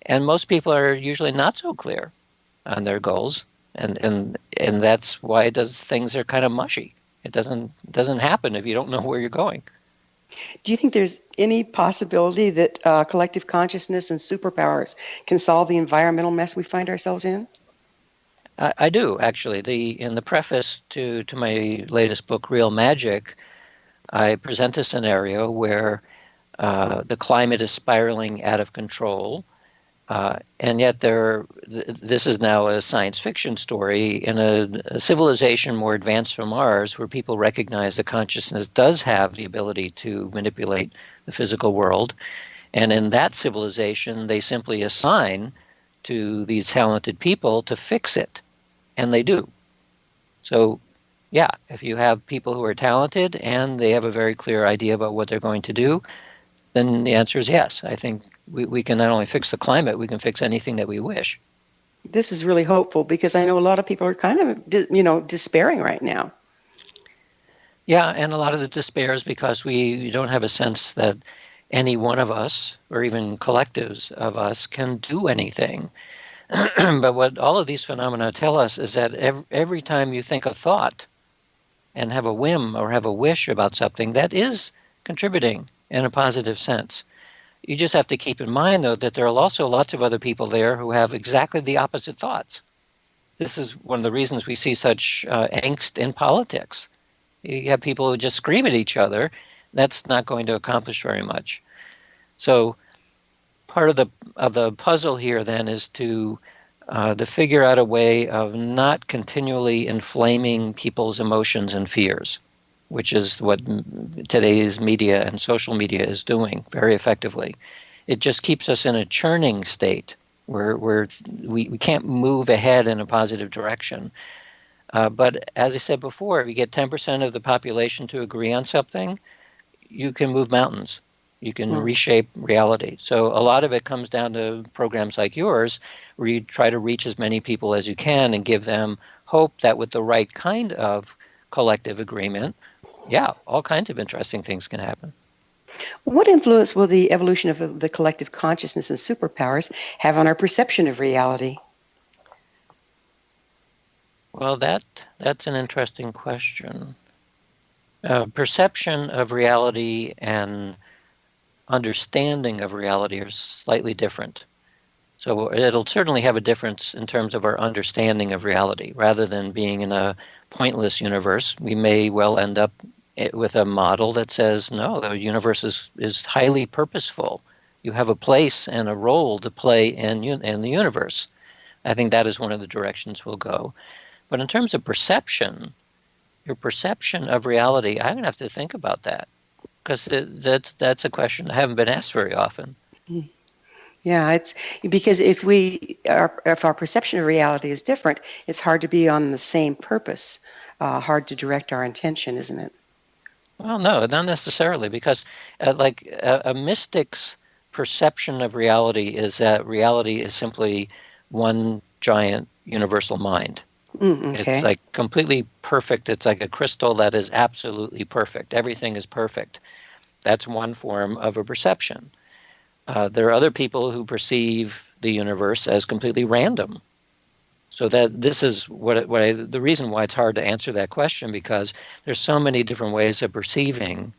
And most people are usually not so clear on their goals. And that's why things are kind of mushy. It doesn't happen if you don't know where you're going. Do you think there's any possibility that collective consciousness and superpowers can solve the environmental mess we find ourselves in? I do, actually. In the preface to my latest book, Real Magic, I present a scenario where the climate is spiraling out of control. And yet this is now a science fiction story in a civilization more advanced from ours, where people recognize that consciousness does have the ability to manipulate the physical world. And in that civilization, they simply assign to these talented people to fix it. And they do. So, yeah, if you have people who are talented and they have a very clear idea about what they're going to do, then the answer is yes. I think we can not only fix the climate, we can fix anything that we wish. This is really hopeful, because I know a lot of people are kind of, despairing right now. Yeah, and a lot of the despair is because we don't have a sense that any one of us, or even collectives of us, can do anything. But what all of these phenomena tell us is that every time you think a thought and have a whim or have a wish about something, that is contributing in a positive sense. You just have to keep in mind, though, that there are also lots of other people there who have exactly the opposite thoughts. This is one of the reasons we see such angst in politics. You have people who just scream at each other. That's not going to accomplish very much. So part of the puzzle here then is to figure out a way of not continually inflaming people's emotions and fears, which is what today's media and social media is doing very effectively. It just keeps us in a churning state where we can't move ahead in a positive direction. But as I said before, if you get 10% of the population to agree on something, you can move mountains. You can reshape reality. So a lot of it comes down to programs like yours, where you try to reach as many people as you can and give them hope that with the right kind of collective agreement, yeah, all kinds of interesting things can happen. What influence will the evolution of the collective consciousness and superpowers have on our perception of reality? Well, that's an interesting question. Perception of reality and understanding of reality are slightly different. So it'll certainly have a difference in terms of our understanding of reality. Rather than being in a pointless universe, we may well end up with a model that says, no, the universe is highly purposeful. You have a place and a role to play in the universe. I think that is one of the directions we'll go. But in terms of perception, your perception of reality, I'm going to have to think about that, because that's a question I haven't been asked very often. Yeah, it's because if our perception of reality is different, it's hard to be on the same purpose, hard to direct our intention, isn't it? Well, no, not necessarily, because a mystic's perception of reality is that reality is simply one giant universal mind. Okay. It's like completely perfect. It's like a crystal that is absolutely perfect. Everything is perfect. That's one form of a perception. There are other people who perceive the universe as completely random. So that this is the reason why it's hard to answer that question, because there's so many different ways of perceiving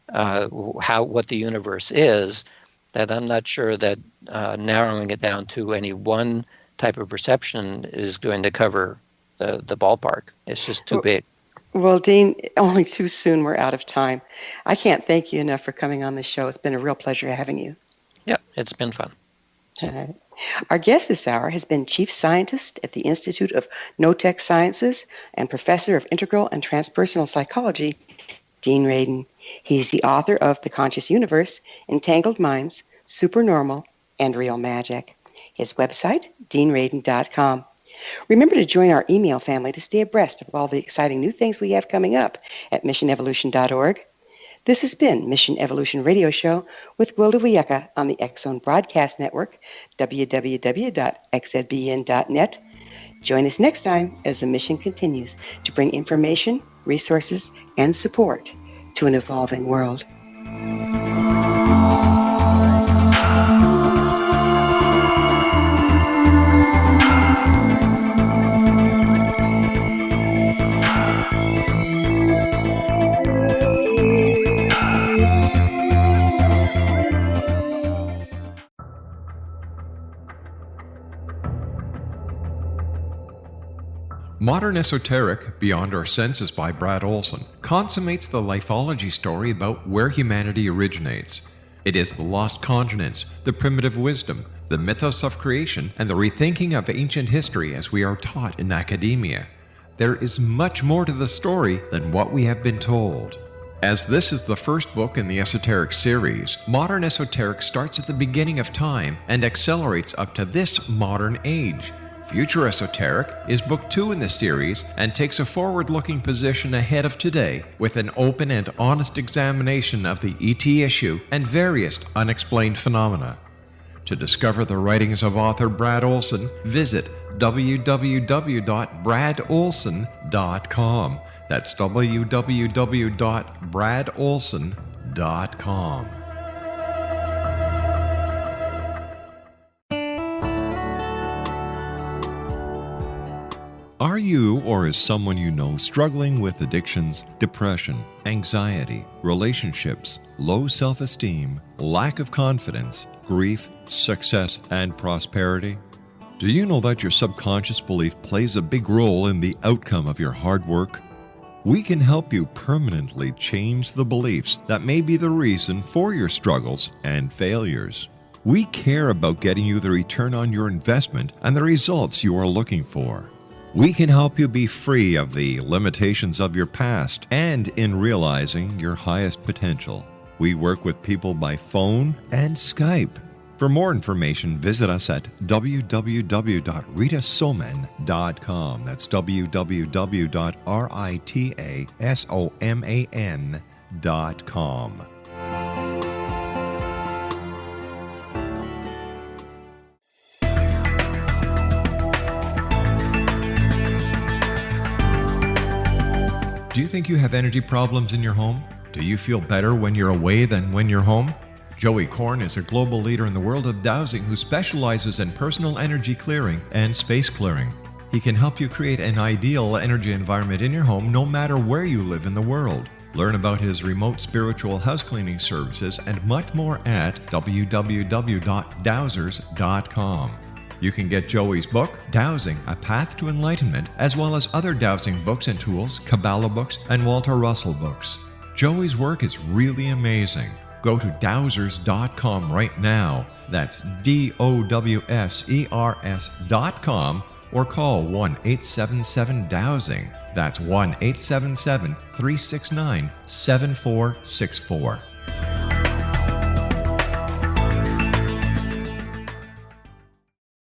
what the universe is, that I'm not sure that narrowing it down to any one type of perception is going to cover the ballpark. It's just too big. Well, Dean, only too soon we're out of time. I can't thank you enough for coming on the show. It's been a real pleasure having you. Yeah, it's been fun. Our guest this hour has been Chief Scientist at the Institute of Noetic Sciences and Professor of Integral and Transpersonal Psychology, Dean Radin. He's the author of The Conscious Universe, Entangled Minds, Supernormal, and Real Magic. His website, deanradin.com. Remember to join our email family to stay abreast of all the exciting new things we have coming up at missionevolution.org. This has been Mission Evolution Radio Show with Gwilda Wiyaka on the X-Zone Broadcast Network, www.xzbn.net. Join us next time as the mission continues to bring information, resources, and support to an evolving world. Modern Esoteric, Beyond Our Senses by Brad Olson, consummates the lifeology story about where humanity originates. It is the lost continents, the primitive wisdom, the mythos of creation, and the rethinking of ancient history as we are taught in academia. There is much more to the story than what we have been told. As this is the first book in the Esoteric series, Modern Esoteric starts at the beginning of time and accelerates up to this modern age. Future Esoteric is book 2 in the series and takes a forward-looking position ahead of today with an open and honest examination of the ET issue and various unexplained phenomena. To discover the writings of author Brad Olson, visit www.bradolson.com. That's www.bradolson.com. Are you or is someone you know struggling with addictions, depression, anxiety, relationships, low self-esteem, lack of confidence, grief, success, and prosperity? Do you know that your subconscious belief plays a big role in the outcome of your hard work? We can help you permanently change the beliefs that may be the reason for your struggles and failures. We care about getting you the return on your investment and the results you are looking for. We can help you be free of the limitations of your past and in realizing your highest potential. We work with people by phone and Skype. For more information, visit us at www.ritasoman.com. That's www.ritasoman.com. Do you think you have energy problems in your home? Do you feel better when you're away than when you're home? Joey Korn is a global leader in the world of dowsing who specializes in personal energy clearing and space clearing. He can help you create an ideal energy environment in your home no matter where you live in the world. Learn about his remote spiritual house cleaning services and much more at www.dowsers.com. You can get Joey's book, Dowsing, A Path to Enlightenment, as well as other dowsing books and tools, Kabbalah books, and Walter Russell books. Joey's work is really amazing. Go to dowsers.com right now. That's DOWSERS.com or call 1-877-DOWSING. That's 1-877-369-7464.